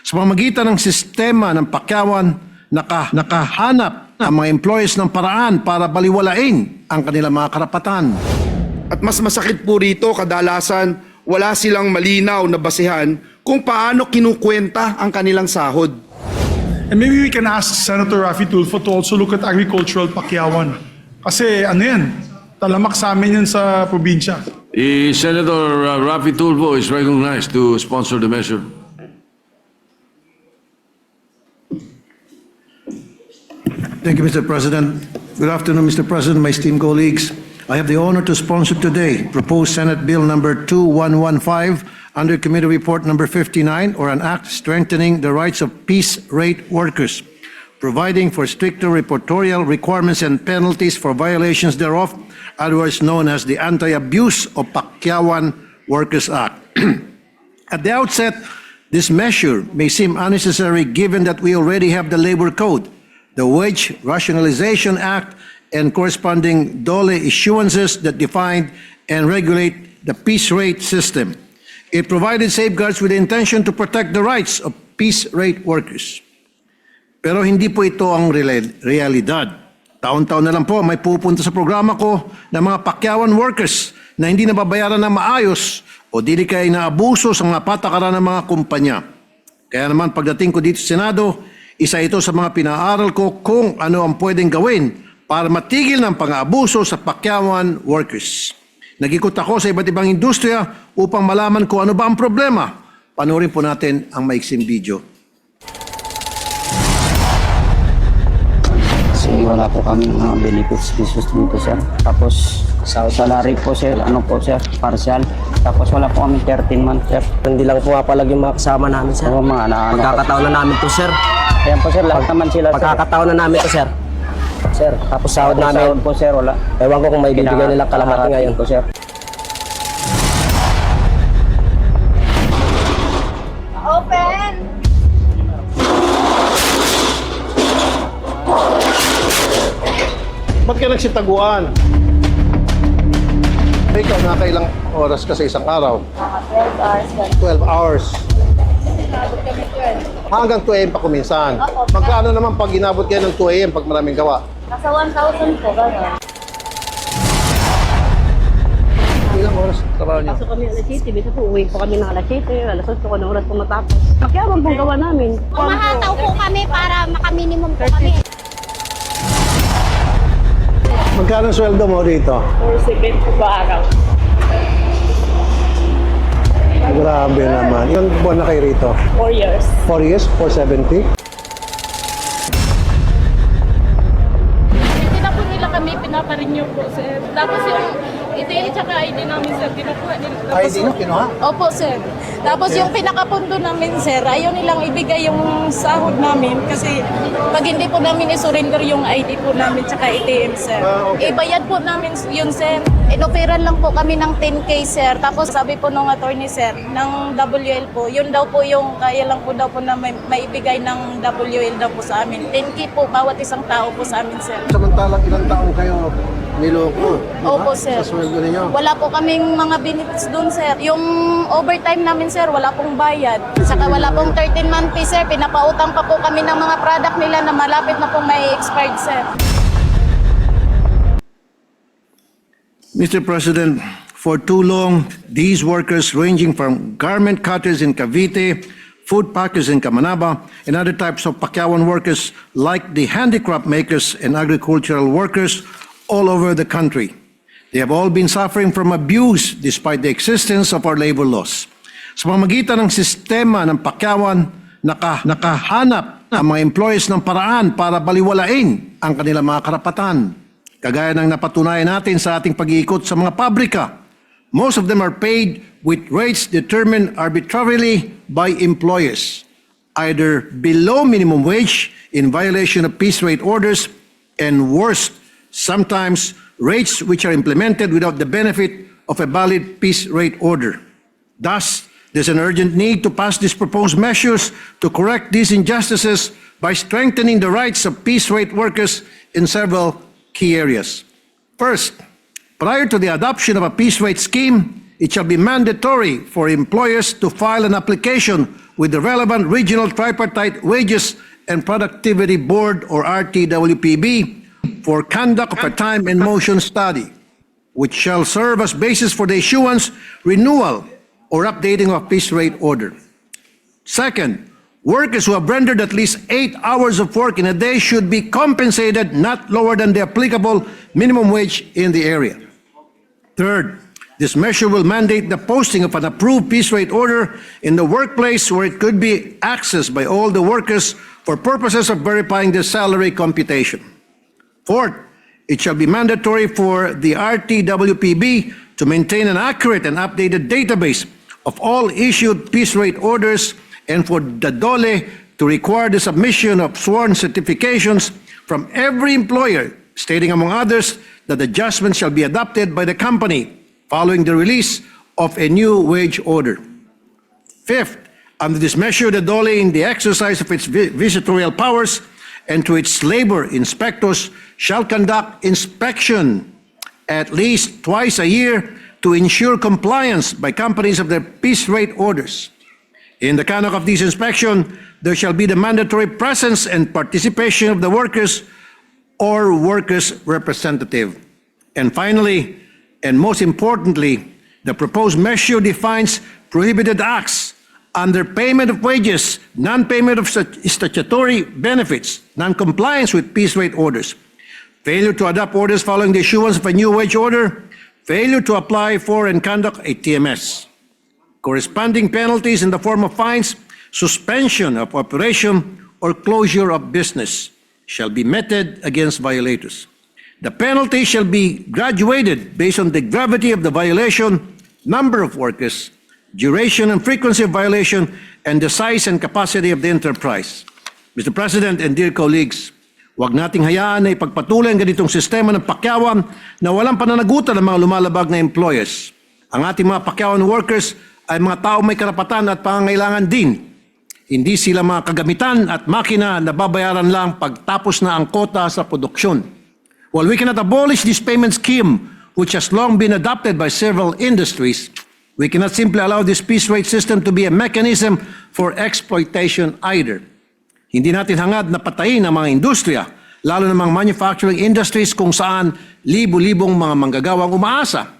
Sa pamamagitan ng sistema ng pakyawan, nakahanap ang mga employees ng paraan para baliwalain ang kanilang mga karapatan. At mas masakit po rito, kadalasan wala silang malinaw na basehan kung paano kinukwenta ang kanilang sahod. And maybe we can ask Senator Raffy Tulfo to also look at agricultural pakyawan. Kasi ano yan, talamak sa amin yan sa probinsya. Senator Raffy Tulfo is recognized to sponsor the measure. Thank you, Mr. President. Good afternoon, Mr. President, my esteemed colleagues. I have the honor to sponsor today proposed Senate Bill number 2115 under Committee Report number 59, or an act strengthening the rights of piece rate workers, providing for stricter reportorial requirements and penalties for violations thereof, otherwise known as the Anti-Abuse of Pakyawan Workers Act. At the outset, this measure may seem unnecessary given that we already have the Labor Code, the Wage Rationalization Act, and corresponding DOLE issuances that define and regulate the piece rate system. It provided safeguards with the intention to protect the rights of piece rate workers. Pero hindi po ito ang realidad. Taon-taon na lang po may pupunta sa programa ko ng mga pakyawan workers na hindi nababayaran na maayos o dili kaya inaabuso sa mga patakaran ng mga kumpanya. Kaya naman pagdating ko dito sa Senado, isa ito sa mga pinaaral ko kung ano ang pwedeng gawin para matigil ng pang-aabuso sa pakyawan workers. Nag-ikot ako sa iba't ibang industriya upang malaman kung ano ba ang problema. Panoorin po natin ang maiksing video. Kasi wala po kami mga benefits dito, sir. Tapos sa salary po, sir, ano po, sir, partial. Tapos wala po kami 13 months, sir. Hindi lang po nga pala yung mga kasama namin, sir. Oo, mga Pagkakataon na namin to, sir. Ayan po, sir, lahat naman sila, sir. Pagkakataon na namin to, sir. Sir, tapos sahod Tapos namin. sahod po, sir, wala. Ewan ko kung may bibigyan nilang kalahati ngayon. po, sir. Open! Ba't ka nagsitaguan? Ikaw, nakailang oras ka sa isang araw? 12 hours. 12 hours. Inabot kami 12. Hanggang 2 a.m. pa kuminsan. Opo. Magkano naman pag inabot kayo ng 2 a.m. pag maraming gawa? Nasa 1,000 po, gano'n. Ilang oras trabaho niyo? Pasok kami alas 7, bisa po uwi po kami ng alas 7, alas 8, kung anong oras po matapos. Pakyawan pong gawa namin. Umahataw po kami para makaminimum po kami. Magkano sweldo mo dito? 4-7 po ba araw? Grabe naman. Ilang buwan na kayo rito? 4 years. 4 years? 470? Hindi na po nila kami pinaparenew po, sir. Tapos yung ID tsaka ID namin, sir, kinukuha nila. Tapos, ID nyo, kinuha? Opo, sir. Tapos yung pinakapundo namin, sir, ayaw nilang ibigay yung sahod namin kasi pag hindi po namin isurrender yung ID po namin tsaka ATM, sir. Okay. Ibayad po namin yun, sir. Inoperan lang po kami ng 10K, sir. Tapos sabi po nung attorney, sir, ng WL po, yun daw po yung kaya lang po daw po na maibigay ng WL daw po sa amin. 10K po bawat isang tao po sa amin, sir. Samantalang ilang taong kayo niloko? Opo, sir. Sa sweldo ninyo? Wala po kaming mga benefits doon, sir. Yung overtime namin, sir, wala pong bayad. Saka wala pong 13-month fee, sir. Pinapautang pa po kami ng mga product nila na malapit na pong may expired, sir. Mr. President, for too long, these workers ranging from garment cutters in Cavite, food packers in Camanaba, and other types of pakyawan workers like the handicraft makers and agricultural workers all over the country. They have all been suffering from abuse despite the existence of our labor laws. Sa pamamagitan ng sistema ng pakyawan, nakahanap ang mga employees ng paraan para baliwalain ang kanilang mga karapatan. Kagaya ng napatunayan natin sa ating pag-iikot sa mga pabrika, most of them are paid with rates determined arbitrarily by employers, either below minimum wage in violation of piece rate orders, and worse, sometimes rates which are implemented without the benefit of a valid piece rate order. Thus, there's an urgent need to pass these proposed measures to correct these injustices by strengthening the rights of piece rate workers in several key areas. First, prior to the adoption of a piece rate scheme, it shall be mandatory for employers to file an application with the relevant regional tripartite wages and productivity board or RTWPB for conduct of a time and motion study, which shall serve as basis for the issuance, renewal, or updating of piece rate order. Second, workers who have rendered at least 8 hours of work in a day should be compensated not lower than the applicable minimum wage in the area. Third, this measure will mandate the posting of an approved piece rate order in the workplace where it could be accessed by all the workers for purposes of verifying their salary computation. Fourth, it shall be mandatory for the RTWPB to maintain an accurate and updated database of all issued piece rate orders and for the DOLE to require the submission of sworn certifications from every employer stating, among others, that adjustments shall be adopted by the company following the release of a new wage order. Fifth, under this measure, the DOLE, in the exercise of its visitorial powers and to its labor inspectors, shall conduct inspection at least twice a year to ensure compliance by companies of their piece rate orders. In the conduct of this inspection, there shall be the mandatory presence and participation of the workers or workers' representative. And finally, and most importantly, the proposed measure defines prohibited acts: underpayment of wages, non-payment of statutory benefits, non-compliance with piece rate orders, failure to adopt orders following the issuance of a new wage order, failure to apply for and conduct a TMS. Corresponding penalties in the form of fines, suspension of operation, or closure of business shall be meted against violators. The penalty shall be graduated based on the gravity of the violation, number of workers, duration and frequency of violation, and the size and capacity of the enterprise. Mr. President and dear colleagues, huwag nating hayaan na ipagpatuloy ang ganitong sistema ng pakyawan na walang pananagutan ng mga lumalabag na employers. Ang ating mga pakyawan workers ay mga tao may karapatan at pangangailangan din. Hindi sila mga kagamitan at makina na babayaran lang pagtapos na ang kota sa produksyon. While we cannot abolish this payment scheme, which has long been adopted by several industries, we cannot simply allow this piece rate system to be a mechanism for exploitation either. Hindi natin hangad na patayin ang mga industriya, lalo na mga manufacturing industries kung saan libo-libong mga manggagawang umaasa.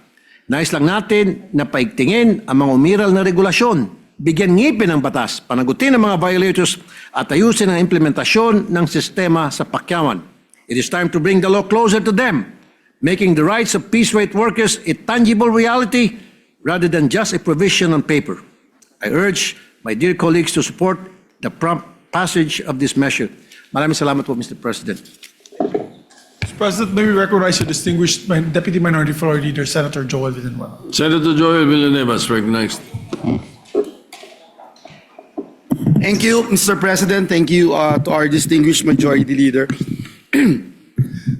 Nais lang natin na paigtingin ang mga umiral na regulasyon, bigyan ngipin ang batas, panagutin ang mga violators at ayusin ang implementasyon ng sistema sa pakyawan. It is time to bring the law closer to them, making the rights of piece rate workers a tangible reality rather than just a provision on paper. I urge my dear colleagues to support the prompt passage of this measure. Maraming salamat po, Mr. President. Mr. President, may we recognize the distinguished Deputy Minority Floor Leader, Senator Joel Villanueva. Senator Joel Villanueva is recognized. Thank you, Mr. President. Thank you to our distinguished Majority Leader.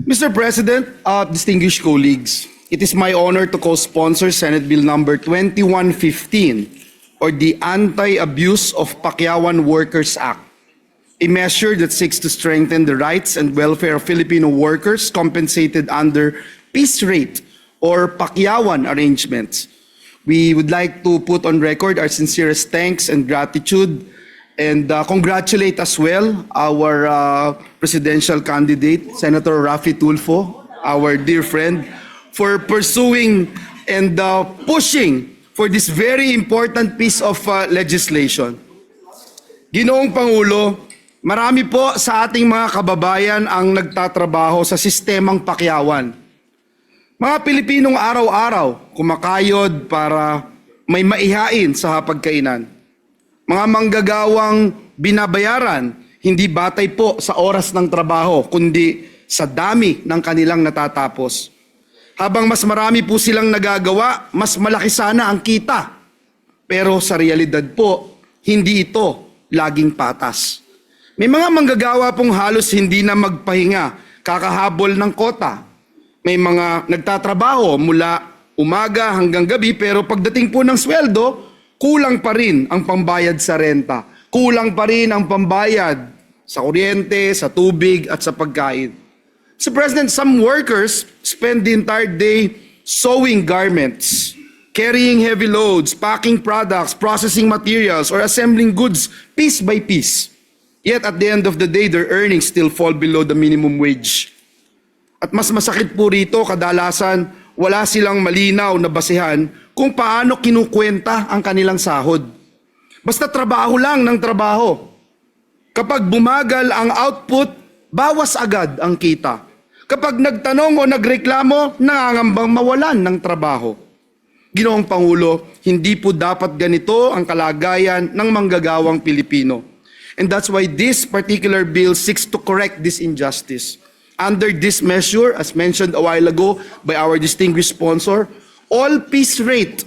Mr. President, distinguished colleagues, it is my honor to co-sponsor Senate Bill number 2115, or the Anti-Abuse of Pakyawan Workers Act, a measure that seeks to strengthen the rights and welfare of Filipino workers compensated under piece rate or Pakyawan arrangements. We would like to put on record our sincerest thanks and gratitude and congratulate as well our presidential candidate, Senator Raffy Tulfo, our dear friend, for pursuing and pushing for this very important piece of legislation. Ginoong Pangulo, marami po sa ating mga kababayan ang nagtatrabaho sa sistemang pakyawan. Mga Pilipinong araw-araw kumakayod para may maihain sa hapagkainan. Mga manggagawang binabayaran, hindi batay po sa oras ng trabaho, kundi sa dami ng kanilang natatapos. Habang mas marami po silang nagagawa, mas malaki sana ang kita. Pero sa realidad po, hindi ito laging patas. May mga manggagawa pong halos hindi na magpahinga, kakahabol ng kota. May mga nagtatrabaho mula umaga hanggang gabi, pero pagdating po ng sweldo, kulang pa rin ang pambayad sa renta. Kulang pa rin ang pambayad sa kuryente, sa tubig at sa pagkain. So President, some workers spend the entire day sewing garments, carrying heavy loads, packing products, processing materials, or assembling goods piece by piece. Yet at the end of the day, their earnings still fall below the minimum wage. At mas masakit po rito, kadalasan wala silang malinaw na basehan kung paano kinukwenta ang kanilang sahod. Basta trabaho lang ng trabaho. Kapag bumagal ang output, bawas agad ang kita. Kapag nagtanong o nagreklamo, nangangambang mawalan ng trabaho. Ginoong Pangulo, hindi po dapat ganito ang kalagayan ng manggagawang Pilipino. And that's why this particular bill seeks to correct this injustice. Under this measure, as mentioned a while ago by our distinguished sponsor, all piece rate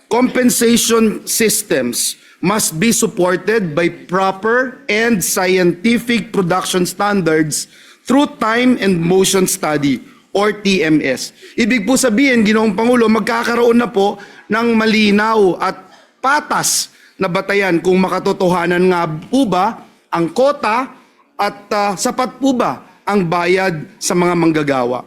compensation systems must be supported by proper and scientific production standards through time and motion study or TMS. Ibig po sabihin, Ginoong Pangulo, magkakaroon na po ng malinaw at patas na batayan kung makatotohanan nga po ba ang kota at sapat po ba ang bayad sa mga manggagawa.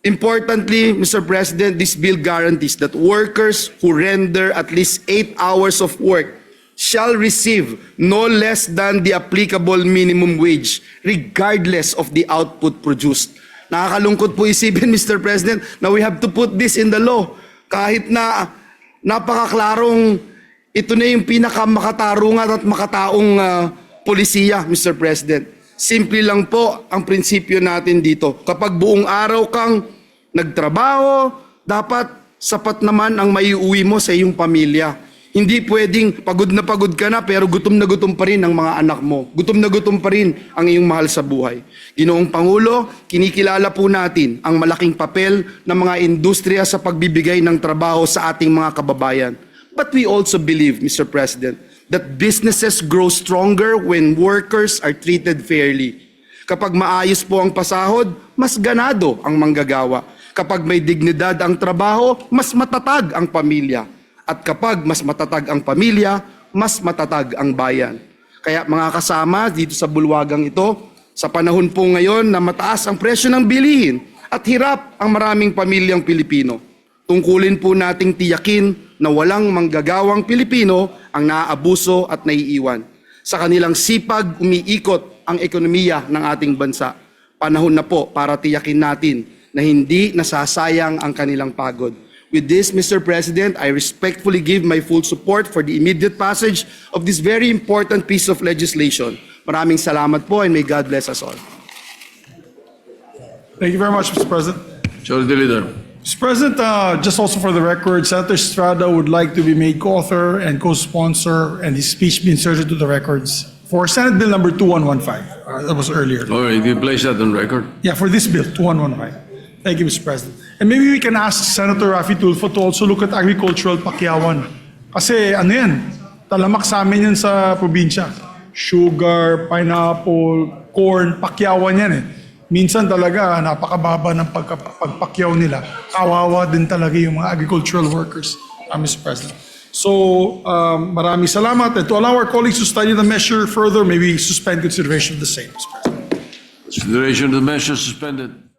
Importantly, Mr. President, this bill guarantees that workers who render at least 8 hours of work shall receive no less than the applicable minimum wage regardless of the output produced. Nakakalungkot po isipin, Mr. President, na we have to put this in the law. Kahit na napakaklarong ito na yung pinakamakatarungan at makataong polisiya, Mr. President. Simple lang po ang prinsipyo natin dito. Kapag buong araw kang nagtrabaho, dapat sapat naman ang maiuwi mo sa iyong pamilya. Hindi pwedeng pagod na pagod ka na pero gutom na gutom pa rin ang mga anak mo. Gutom na gutom pa rin ang iyong mahal sa buhay. Ginoong Pangulo, kinikilala po natin ang malaking papel ng mga industriya sa pagbibigay ng trabaho sa ating mga kababayan. But we also believe, Mr. President, that businesses grow stronger when workers are treated fairly. Kapag maayos po ang pasahod, mas ganado ang manggagawa. Kapag may dignidad ang trabaho, mas matatag ang pamilya. At kapag mas matatag ang pamilya, mas matatag ang bayan. Kaya mga kasama dito sa bulwagang ito, sa panahon po ngayon na mataas ang presyo ng bilihin at hirap ang maraming pamilyang Pilipino, tungkulin po nating tiyakin na walang manggagawang Pilipino ang naaabuso at naiiwan. Sa kanilang sipag, umiikot ang ekonomiya ng ating bansa. Panahon na po para tiyakin natin na hindi nasasayang ang kanilang pagod. With this, Mr. President, I respectfully give my full support for the immediate passage of this very important piece of legislation. Maraming salamat po and may God bless us all. Thank you very much, Mr. President. Majority Leader. Mr. President, just also for the record, Senator Estrada would like to be made co-author and co-sponsor and his speech be inserted to the records for Senate Bill number 2115. That was earlier. All right, you place that on record. Yeah, for this bill, 2115. Thank you, Mr. President. And maybe we can ask Senator Raffy Tulfo to also look at agricultural pakyawan. Kasi ano yan, talamak sa amin yan sa probinsya. Sugar, pineapple, corn, pakyawan yan eh. Minsan talaga napakababa ng pagpakyaw nila. Kawawa din talaga yung mga agricultural workers, Mr. President. So maraming salamat. And to allow our colleagues to study the measure further, maybe suspend consideration of the same, Mr. President. Consideration of the measure suspended.